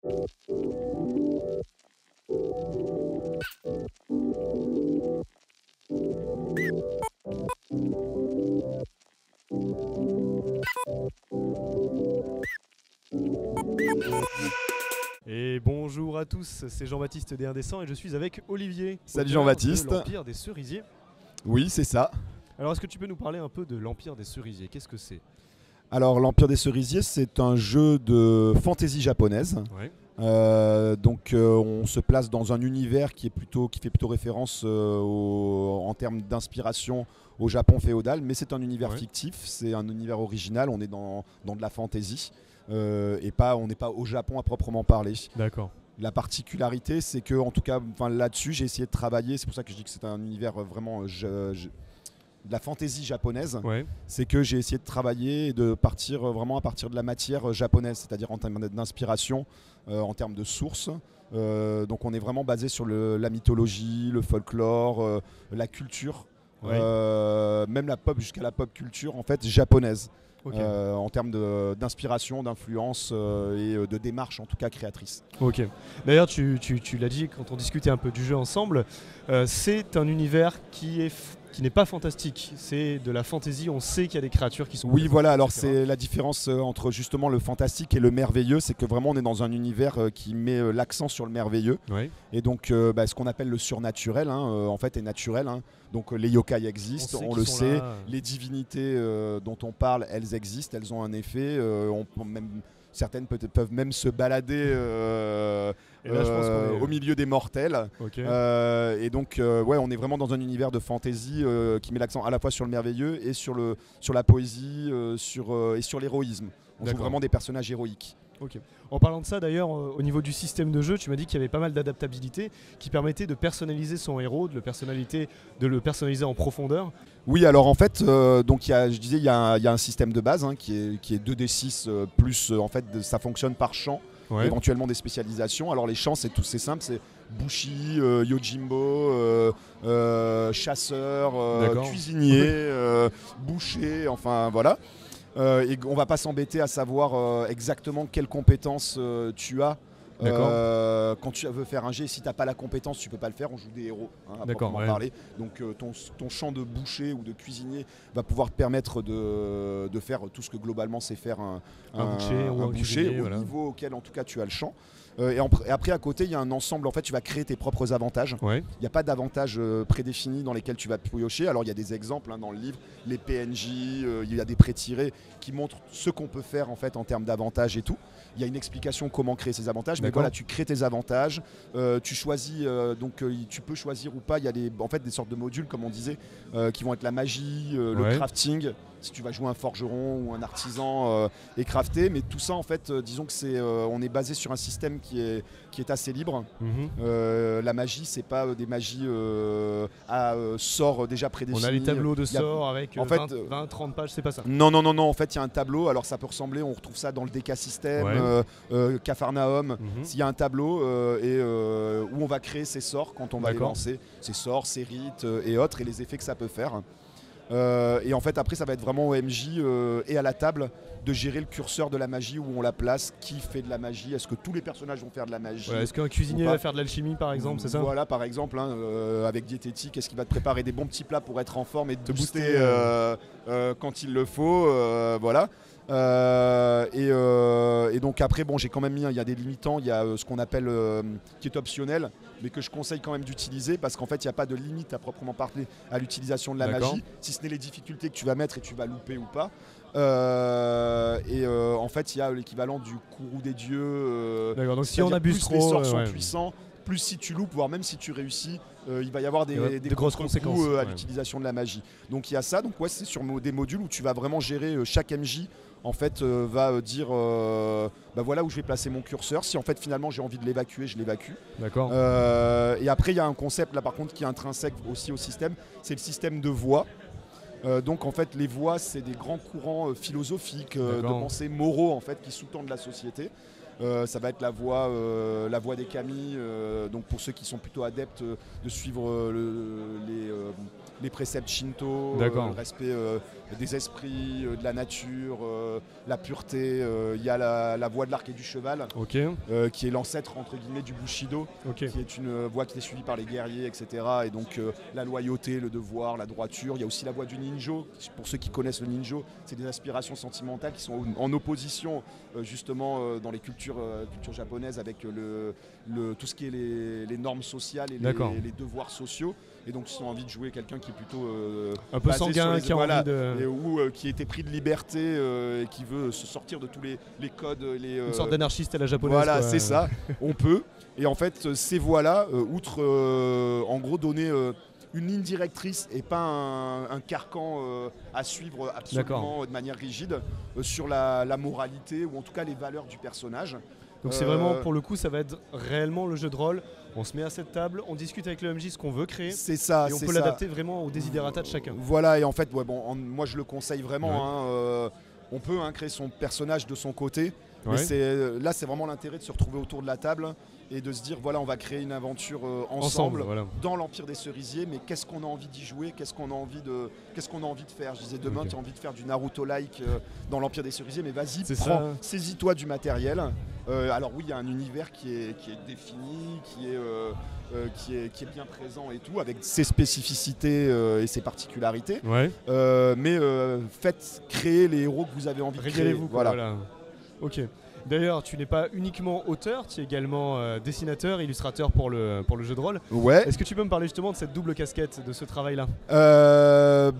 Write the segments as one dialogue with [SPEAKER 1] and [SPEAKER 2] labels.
[SPEAKER 1] Et bonjour à tous, c'est Jean-Baptiste des Indécents et je suis avec Olivier.
[SPEAKER 2] Salut
[SPEAKER 1] auteur
[SPEAKER 2] Jean-Baptiste.
[SPEAKER 1] de l'Empire des Cerisiers.
[SPEAKER 2] Oui, c'est ça.
[SPEAKER 1] Alors est-ce que tu peux nous parler un peu de l'Empire des Cerisiers? Qu'est-ce que c'est?
[SPEAKER 2] Alors, l'Empire des Cerisiers, c'est un jeu de fantasy japonaise.
[SPEAKER 1] Ouais.
[SPEAKER 2] On se place dans un univers qui fait plutôt référence en termes d'inspiration au Japon féodal, mais c'est un univers fictif, c'est un univers original, on est dans de la fantasy on n'est pas au Japon à proprement parler.
[SPEAKER 1] D'accord.
[SPEAKER 2] La particularité, c'est que, en tout cas, là-dessus, j'ai essayé de travailler, c'est pour ça que je dis que c'est un univers vraiment de la fantaisie japonaise, c'est que j'ai essayé de travailler et de partir vraiment à partir de la matière japonaise, c'est-à-dire en termes d'inspiration, en termes de sources. Donc on est vraiment basé sur la mythologie, le folklore, la culture, même la pop, jusqu'à la pop culture en fait japonaise. En termes d'inspiration, d'influence et de démarche en tout cas créatrice.
[SPEAKER 1] Ok. D'ailleurs tu l'as dit quand on discutait un peu du jeu ensemble, c'est un univers qui n'est pas fantastique, c'est de la fantaisie, on sait qu'il y a des créatures qui sont...
[SPEAKER 2] Oui voilà, alors c'est la différence entre justement le fantastique et le merveilleux, c'est que vraiment on est dans un univers qui met l'accent sur le merveilleux. Et donc ce qu'on appelle le surnaturel en fait est naturel. Donc les yokai existent, on le sait, les divinités dont on parle, elles existent, elles ont un effet, certaines peuvent même se balader au milieu des mortels. Et donc on est vraiment dans un univers de fantasy qui met l'accent à la fois sur le merveilleux et sur la poésie et sur l'héroïsme. On joue vraiment des personnages héroïques.
[SPEAKER 1] Ok. En parlant de ça d'ailleurs, au niveau du système de jeu, tu m'as dit qu'il y avait pas mal d'adaptabilité qui permettait de personnaliser son héros, de le personnaliser en profondeur.
[SPEAKER 2] Oui, alors en fait, je disais, il y a un système de base qui est 2d6 plus en fait ça fonctionne par champ, éventuellement des spécialisations. Alors les champs c'est simple, c'est Bushi, Yojimbo, chasseur, cuisinier, boucher, enfin voilà. Et on va pas s'embêter à savoir exactement quelles compétences tu as quand tu veux faire un jet. Si tu n'as pas la compétence, tu peux pas le faire. On joue des héros à proprement parler. Donc ton champ de boucher ou de cuisinier va pouvoir te permettre de faire tout ce que globalement c'est faire un boucher au niveau auquel en tout cas tu as le champ. Et après à côté il y a un ensemble, en fait tu vas créer tes propres avantages. Il n'y a pas d'avantages prédéfinis dans lesquels tu vas piocher. Alors il y a des exemples dans le livre, les PNJ, il y a des pré-tirés qui montrent ce qu'on peut faire en fait en termes d'avantages et tout. Il y a une explication comment créer ces avantages, mais voilà, tu crées tes avantages, tu choisis, tu peux choisir ou pas, il y a des sortes de modules comme on disait, qui vont être la magie, le crafting, si tu vas jouer un forgeron ou un artisan et crafter, mais tout ça en fait, disons que on est basé sur un système qui est assez libre. La magie, c'est pas des magies à sorts déjà prédéfinis.
[SPEAKER 1] On a les tableaux de sorts avec 20-30 pages, c'est pas ça?
[SPEAKER 2] Non, en fait il y a un tableau, alors ça peut ressembler, on retrouve ça dans le DK système, Capharnaüm, s'il y a un tableau où on va créer ses sorts quand on va les lancer, ses sorts, ses rites et autres, et les effets que ça peut faire. Et en fait après ça va être vraiment au MJ et à la table de gérer le curseur de la magie, où on la place, qui fait de la magie, est-ce que tous les personnages vont faire de la magie,
[SPEAKER 1] est-ce qu'un cuisinier va faire de l'alchimie par exemple, c'est ça?
[SPEAKER 2] Voilà, par exemple avec diététique, est-ce qu'il va te préparer des bons petits plats pour être en forme et te booster quand il le faut, voilà. Et donc après j'ai quand même mis, il y a des limitants, il y a ce qu'on appelle qui est optionnel, mais que je conseille quand même d'utiliser, parce qu'en fait il n'y a pas de limite à proprement parler à l'utilisation de la magie, si ce n'est les difficultés que tu vas mettre et tu vas louper ou pas. En fait il y a l'équivalent du courroux des dieux,
[SPEAKER 1] donc si on abuse
[SPEAKER 2] plus
[SPEAKER 1] trop,
[SPEAKER 2] les sorts sont puissants, plus si tu loupes, voire même si tu réussis, il va y avoir des
[SPEAKER 1] grosses conséquences
[SPEAKER 2] à l'utilisation de la magie. Donc il y a ça, donc c'est sur des modules où tu vas vraiment gérer chaque MJ. En fait va dire voilà où je vais placer mon curseur. Si en fait finalement j'ai envie de l'évacuer, je l'évacue. Et après il y a un concept là par contre qui est intrinsèque aussi au système, c'est le système de voix. Donc en fait les voix c'est des grands courants philosophiques de pensée moraux en fait qui sous-tendent la société. Ça va être la voie des kami, donc pour ceux qui sont plutôt adeptes de suivre les préceptes shinto, le respect des esprits, de la nature, la pureté. Il y a la voie de l'arc et du cheval, qui est l'ancêtre entre guillemets du Bushido, qui est une voie qui est suivie par les guerriers, etc. Et donc la loyauté, le devoir, la droiture. Il y a aussi la voie du ninjo. Pour ceux qui connaissent le ninjo, c'est des aspirations sentimentales qui sont en opposition justement dans les cultures japonaises avec tout ce qui est les normes sociales et les devoirs sociaux. Et donc ils ont envie de jouer quelqu'un qui est plutôt
[SPEAKER 1] un peu sanguin, qui a envie de...
[SPEAKER 2] ou qui a été pris de liberté et qui veut se sortir de tous les codes.
[SPEAKER 1] Une sorte d'anarchiste à la japonaise.
[SPEAKER 2] Voilà, c'est ça, on peut. Et en fait, ces voies-là, outre en gros donner une ligne directrice et pas un carcan à suivre absolument de manière rigide sur la moralité ou en tout cas les valeurs du personnage.
[SPEAKER 1] Donc c'est vraiment, pour le coup, ça va être réellement le jeu de rôle. On se met à cette table, on discute avec le MJ ce qu'on veut créer.
[SPEAKER 2] C'est ça.
[SPEAKER 1] Et on peut l'adapter vraiment aux desiderata de chacun.
[SPEAKER 2] Voilà, et en fait, moi je le conseille vraiment. On peut créer son personnage de son côté. Mais là, c'est vraiment l'intérêt de se retrouver autour de la table et de se dire, voilà, on va créer une aventure ensemble dans l'Empire des Cerisiers. Mais qu'est-ce qu'on a envie d'y jouer ? Qu'est-ce qu'on a envie de faire ? Je disais, demain, tu as envie de faire du Naruto-like dans l'Empire des Cerisiers, mais vas-y, saisis-toi du matériel. Alors oui, il y a un univers qui est défini, qui est bien présent et tout, avec ses spécificités et ses particularités. Mais faites créer les héros que vous avez envie de créer.
[SPEAKER 1] Régalez-vous. Voilà. Ok. D'ailleurs, tu n'es pas uniquement auteur, tu es également dessinateur, illustrateur pour le jeu de rôle. Est-ce que tu peux me parler justement de cette double casquette, de ce travail-là ?
[SPEAKER 2] En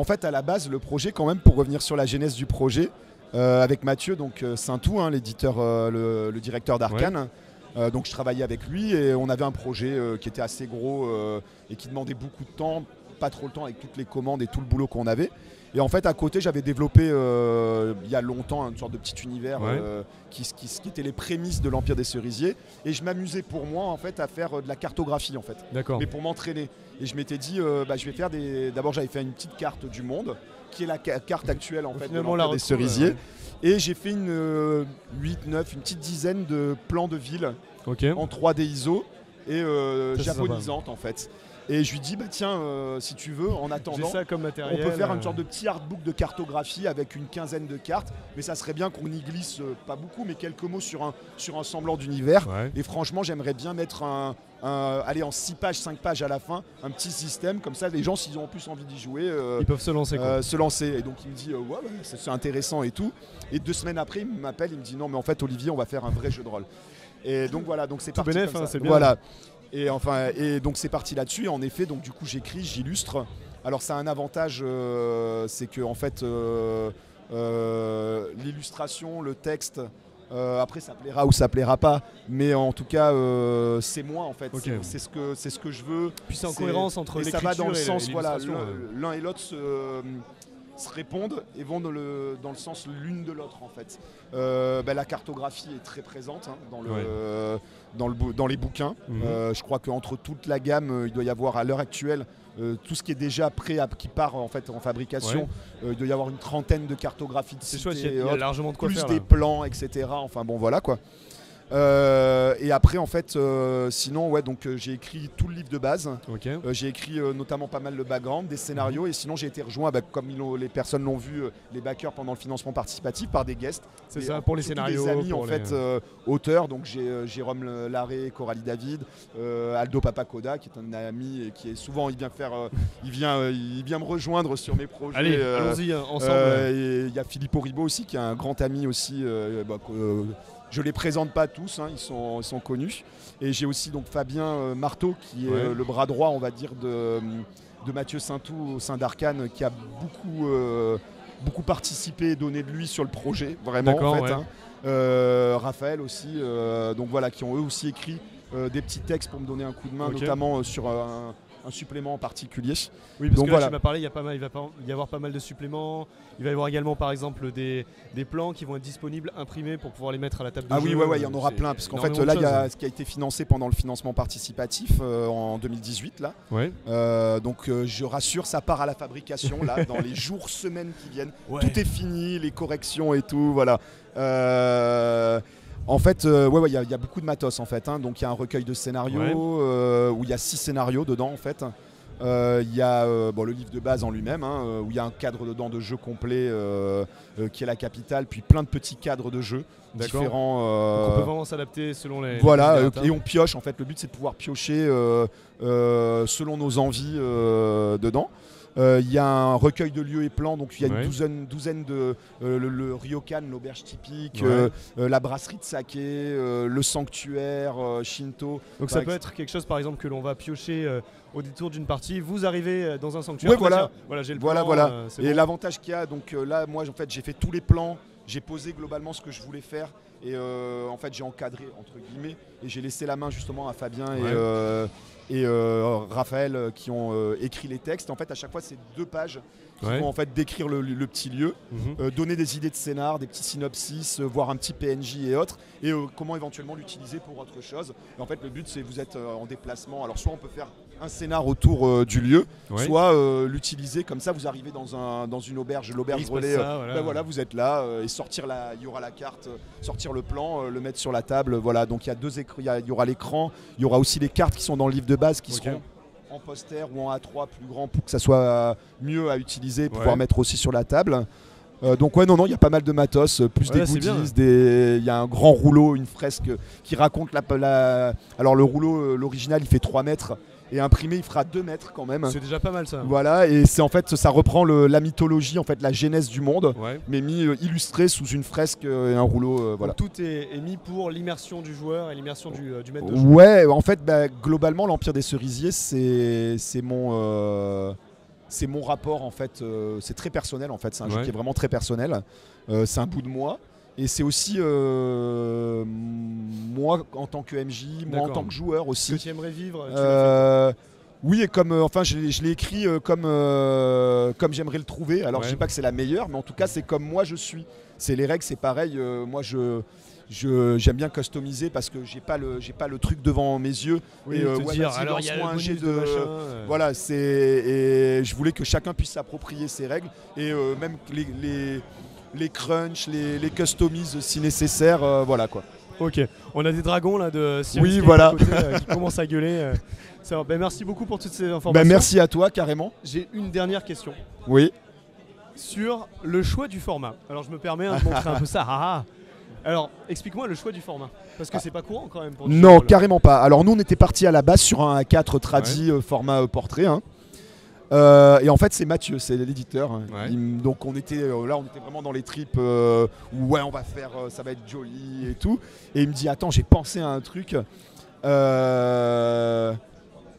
[SPEAKER 2] fait, à la base, le projet, quand même, pour revenir sur la genèse du projet, avec Mathieu, donc Saintou, l'éditeur, le directeur d'Arcane. Donc je travaillais avec lui et on avait un projet qui était assez gros et qui demandait beaucoup de temps, pas trop le temps avec toutes les commandes et tout le boulot qu'on avait. Et en fait, à côté, j'avais développé il y a longtemps une sorte de petit univers qui était les prémices de l'Empire des Cerisiers. Et je m'amusais pour moi en fait à faire de la cartographie en fait. Mais pour m'entraîner. Et je m'étais dit, je vais faire D'abord, j'avais fait une petite carte du monde, qui est la carte actuelle en fait de l'Empire des Cerisiers. Et j'ai fait une petite dizaine de plans de villes en 3D ISO et japonisantes en fait. Et je lui dis, tiens, si tu veux, en attendant,
[SPEAKER 1] ça comme matériel,
[SPEAKER 2] on peut faire une sorte de petit artbook de cartographie avec une quinzaine de cartes. Mais ça serait bien qu'on y glisse, pas beaucoup, mais quelques mots sur un semblant d'univers. Et franchement, j'aimerais bien mettre en 6 pages, 5 pages à la fin, un petit système. Comme ça, les gens, s'ils ont en plus envie d'y jouer,
[SPEAKER 1] ils peuvent se lancer.
[SPEAKER 2] Et donc, il me dit, c'est intéressant et tout. Et 2 semaines après, il m'appelle, il me dit, non, mais en fait, Olivier, on va faire un vrai jeu de rôle. Et donc, voilà, donc c'est
[SPEAKER 1] tout
[SPEAKER 2] parti.
[SPEAKER 1] Bénef, c'est bien.
[SPEAKER 2] Voilà. Et donc c'est parti là-dessus. Et en effet, donc du coup j'écris, j'illustre. Alors ça a un avantage, c'est que en fait l'illustration, le texte, après ça plaira ou ça plaira pas, mais en tout cas c'est moi en fait. C'est ce que je veux.
[SPEAKER 1] Puis c'est en cohérence entre l'écriture
[SPEAKER 2] et ça va dans le sens,
[SPEAKER 1] l'illustration.
[SPEAKER 2] L'un et l'autre se répondent et vont dans le sens l'une de l'autre en fait. La cartographie est très présente dans les bouquins. Je crois qu'entre toute la gamme, il doit y avoir à l'heure actuelle tout ce qui est déjà prêt, qui part en fait en fabrication. Il doit y avoir une trentaine de cartographies de
[SPEAKER 1] sites. C'est
[SPEAKER 2] chouette,
[SPEAKER 1] il y a largement de quoi
[SPEAKER 2] plus
[SPEAKER 1] faire.
[SPEAKER 2] Plus des plans, etc. Enfin bon, voilà quoi. Et après en fait sinon donc j'ai écrit tout le livre de base. J'ai écrit notamment pas mal le background, des scénarios et sinon j'ai été rejoint comme les personnes l'ont vu, les backers pendant le financement participatif par des guests.
[SPEAKER 1] C'est ça, pour les scénarios,
[SPEAKER 2] des amis en fait auteurs, donc j'ai Jérôme Larré, Coralie David, Aldo Papacoda qui est un ami et qui est souvent il vient me rejoindre sur mes projets.
[SPEAKER 1] Allez, allons-y ensemble.
[SPEAKER 2] Il y a Philippe Oribo aussi qui est un grand ami aussi. Je les présente pas tous, ils sont connus. Et j'ai aussi donc Fabien Marteau qui est le bras droit, on va dire, de Mathieu Saintou au sein d'Arcane, qui a beaucoup participé et donné de lui sur le projet, vraiment en fait. Raphaël aussi, donc voilà, qui ont eux aussi écrit des petits textes pour me donner un coup de main, notamment sur un supplément en particulier.
[SPEAKER 1] Oui, parce
[SPEAKER 2] donc
[SPEAKER 1] que là,
[SPEAKER 2] voilà.
[SPEAKER 1] tu m'as parlé, il va y avoir pas mal de suppléments. Il va y avoir également, par exemple, des plans qui vont être disponibles, imprimés pour pouvoir les mettre à la table de jeu.
[SPEAKER 2] Oui, il y en aura plein. Parce qu'en fait, là, il y a ce qui a été financé pendant le financement participatif en 2018. Là.
[SPEAKER 1] Ouais.
[SPEAKER 2] Donc, je rassure, ça part à la fabrication là, dans les jours, semaines qui viennent. Ouais. Tout est fini, les corrections et tout. Voilà. En fait, il y a beaucoup de matos en fait. Hein. Donc, il y a un recueil de scénarios où il y a 6 scénarios dedans en fait. Il y a le livre de base en lui-même, hein, où il y a un cadre dedans de jeu complet qui est la capitale, puis plein de petits cadres de jeu différents.
[SPEAKER 1] Donc on peut vraiment s'adapter selon les.
[SPEAKER 2] Voilà, et on pioche en fait. Le but c'est de pouvoir piocher selon nos envies dedans. Il y a un recueil de lieux et plans, donc il y a une douzaine de le ryokan, l'auberge typique, la brasserie de saké, le sanctuaire, Shinto.
[SPEAKER 1] Donc ça peut être quelque chose par exemple que l'on va piocher au détour d'une partie. Vous arrivez dans un sanctuaire.
[SPEAKER 2] Voilà,
[SPEAKER 1] j'ai le plan.
[SPEAKER 2] Et bon. L'avantage qu'il y a, donc là moi en fait j'ai fait tous les plans, j'ai posé globalement ce que je voulais faire. Et en fait j'ai encadré entre guillemets et j'ai laissé la main justement à Fabien et Raphaël qui ont écrit les textes. En fait à chaque fois c'est 2 pages qui vont en fait décrire le petit lieu, donner des idées de scénar, des petits synopsis, voir un petit PNJ et autres, et comment éventuellement l'utiliser pour autre chose. Et en fait le but c'est vous êtes en déplacement, alors soit on peut faire un scénar autour du lieu, soit l'utiliser comme ça, vous arrivez dans une auberge, l'auberge relais, vous êtes là et il y aura la carte, sortir le plan, le mettre sur la table, voilà. Donc il y a 2 écrans, il y aura l'écran, il y aura aussi les cartes qui sont dans le livre de base qui seront en poster ou en A3 plus grand pour que ça soit mieux à utiliser, pouvoir mettre aussi sur la table. Donc il y a pas mal de matos, plus des goodies, il y a un grand rouleau, une fresque qui raconte alors le rouleau, l'original il fait 3 mètres. Et imprimé, il fera 2 mètres quand même.
[SPEAKER 1] C'est déjà pas mal ça.
[SPEAKER 2] Voilà, et c'est en fait, ça reprend la mythologie, en fait, la genèse du monde, mais illustré sous une fresque et un rouleau. Voilà.
[SPEAKER 1] Donc tout est mis pour l'immersion du joueur et l'immersion du maître de jeu.
[SPEAKER 2] Ouais, en fait, globalement, l'Empire des Cerisiers, c'est mon rapport en fait. C'est très personnel en fait. C'est un jeu qui est vraiment très personnel. C'est un bout de moi. Et c'est aussi moi en tant que MJ, moi en tant que joueur aussi.
[SPEAKER 1] Ce que tu aimerais vivre.
[SPEAKER 2] Oui, et comme je l'ai écrit comme j'aimerais le trouver. Alors je dis pas que c'est la meilleure, mais en tout cas c'est comme moi je suis. C'est les règles, c'est pareil. Moi j'aime bien customiser parce que j'ai pas le truc devant mes yeux.
[SPEAKER 1] Oui, et dire alors il y a un jet de machin.
[SPEAKER 2] Voilà, et je voulais que chacun puisse s'approprier ses règles et même les crunchs, les customises si nécessaire, voilà quoi.
[SPEAKER 1] Ok, on a des dragons là de
[SPEAKER 2] oui, voilà.
[SPEAKER 1] Côté, qui commencent à gueuler. Merci beaucoup pour toutes ces informations.
[SPEAKER 2] Merci à toi carrément.
[SPEAKER 1] J'ai une dernière question.
[SPEAKER 2] Oui.
[SPEAKER 1] Sur le choix du format. Alors je me permets de montrer un peu ça. Alors explique-moi le choix du format. Parce que c'est pas courant quand même. Pour
[SPEAKER 2] non, carrément pas. Alors nous on était partis à la base sur un A4 tradi format portrait. Hein. Et en fait c'est Mathieu, c'est l'éditeur. Donc on était vraiment dans les tripes où on va faire, ça va être joli et tout. Et il me dit attends, j'ai pensé à un truc.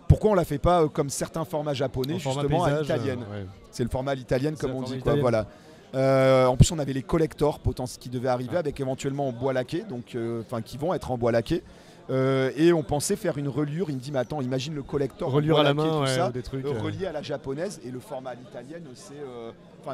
[SPEAKER 2] Pourquoi on la fait pas comme certains formats japonais, justement à l'italienne. C'est le format à l'italienne comme on dit quoi. Voilà. En plus on avait les collectors potentiels qui devaient arriver avec éventuellement en bois laqué, donc qui vont être en bois laqué. Et on pensait faire une reliure. Il me dit mais attends, imagine le collector
[SPEAKER 1] reliure à la main,
[SPEAKER 2] tout ça,
[SPEAKER 1] des trucs,
[SPEAKER 2] relié à la japonaise, et le format à l'italienne c'est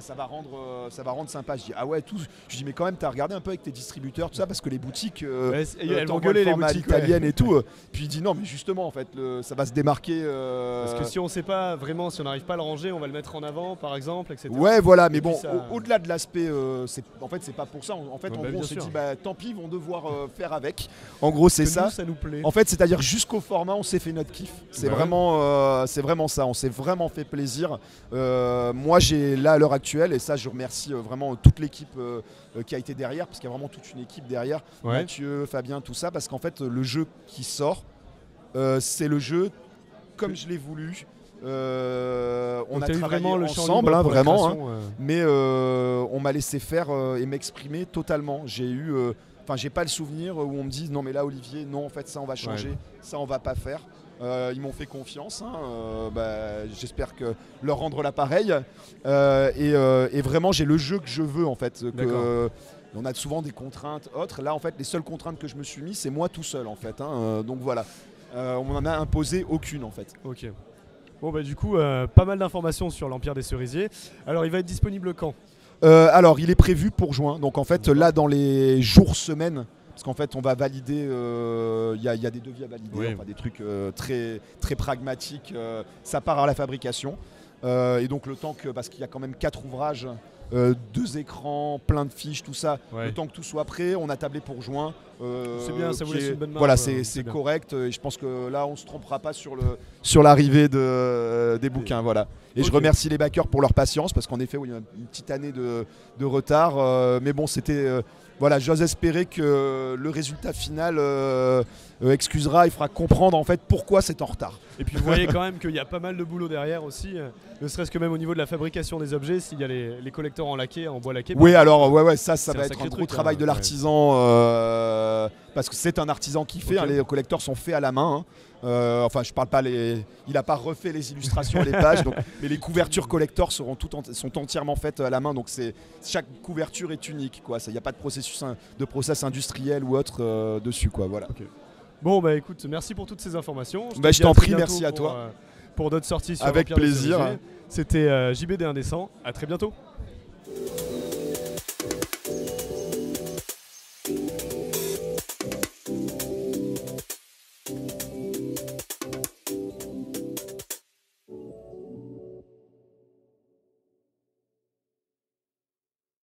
[SPEAKER 2] ça va rendre sympa. Je dis ah ouais tout. Je dis mais quand même t'as regardé un peu avec tes distributeurs tout ça, parce que les boutiques
[SPEAKER 1] elles vont gueuler les boutiques
[SPEAKER 2] italiennes et tout. Puis il dit non mais justement en fait ça va se démarquer.
[SPEAKER 1] Parce que si on sait pas vraiment, si on n'arrive pas à le ranger, on va le mettre en avant par exemple, etc.
[SPEAKER 2] Ouais voilà, mais bon au-delà de l'aspect en fait c'est pas pour ça. En fait en gros on s'est dit tant pis, ils vont devoir faire avec. En gros c'est ça.
[SPEAKER 1] Ça nous plaît.
[SPEAKER 2] En fait c'est-à-dire jusqu'au format on s'est fait notre kiff. C'est vraiment ça. On s'est vraiment fait plaisir. Moi j'ai là à l'heure actuelle, et ça je remercie vraiment toute l'équipe qui a été derrière, parce qu'il y a vraiment toute une équipe derrière, Mathieu, Fabien, tout ça, parce qu'en fait le jeu qui sort c'est le jeu comme je l'ai voulu. On a travaillé ensemble vraiment, mais on m'a laissé faire et m'exprimer totalement. J'ai pas le souvenir où on me dit non mais là Olivier, non en fait ça on va changer, ça on va pas faire. Ils m'ont fait confiance, j'espère que leur rendre l'appareil et vraiment j'ai le jeu que je veux en fait. On a souvent des contraintes autres. Là en fait les seules contraintes que je me suis mis c'est moi tout seul en fait. Donc voilà, on m'en a imposé aucune en fait.
[SPEAKER 1] Ok. Bon bah du coup, pas mal d'informations sur l'Empire des Cerisiers. Alors il va être disponible quand?
[SPEAKER 2] Alors, il est prévu pour juin. Donc, en fait, là, dans les jours, semaines, parce qu'en fait, on va valider. Il y a des devis à valider,
[SPEAKER 1] Oui.
[SPEAKER 2] enfin, des trucs très, très pragmatiques. Ça part à la fabrication. Et donc, le temps que. Parce qu'il y a quand même 4 ouvrages, 2 écrans, plein de fiches, tout ça.
[SPEAKER 1] Ouais.
[SPEAKER 2] Le temps que tout soit prêt, on a tablé pour juin.
[SPEAKER 1] C'est bien, ça vous laisse une bonne marge.
[SPEAKER 2] Voilà, c'est
[SPEAKER 1] bien.
[SPEAKER 2] correct. Et je pense que là, on ne se trompera pas sur l'arrivée des bouquins. Voilà. Et je remercie les backers pour leur patience, parce qu'en effet, il y a une petite année de retard. Mais bon, c'était. Voilà, j'ose espérer que le résultat final excusera et fera comprendre en fait pourquoi c'est en retard.
[SPEAKER 1] Et puis vous voyez quand même qu'il y a pas mal de boulot derrière aussi, ne serait-ce que même au niveau de la fabrication des objets, s'il y a les collecteurs en laqué, en bois laqué.
[SPEAKER 2] Oui, alors ça
[SPEAKER 1] C'est
[SPEAKER 2] va
[SPEAKER 1] un
[SPEAKER 2] être
[SPEAKER 1] sacré
[SPEAKER 2] un gros
[SPEAKER 1] truc,
[SPEAKER 2] travail de
[SPEAKER 1] ouais.
[SPEAKER 2] l'artisan, parce que c'est un artisan qui fait,
[SPEAKER 1] Ok.
[SPEAKER 2] les collecteurs sont faits à la main. Enfin, je parle pas il n'a pas refait les illustrations, les pages, mais les couvertures collector sont entièrement faites à la main, donc chaque couverture est unique, quoi. Il n'y a pas de process industriel ou autre dessus, quoi. Voilà.
[SPEAKER 1] Ok. Bon bah écoute, merci pour toutes ces informations.
[SPEAKER 2] Je
[SPEAKER 1] te dis
[SPEAKER 2] t'en
[SPEAKER 1] à très
[SPEAKER 2] prie,
[SPEAKER 1] bientôt
[SPEAKER 2] merci à toi.
[SPEAKER 1] Pour d'autres sorties sur
[SPEAKER 2] Avec
[SPEAKER 1] l'Empire des
[SPEAKER 2] plaisir.
[SPEAKER 1] Cerisiers. C'était JBD Indécent. À très bientôt.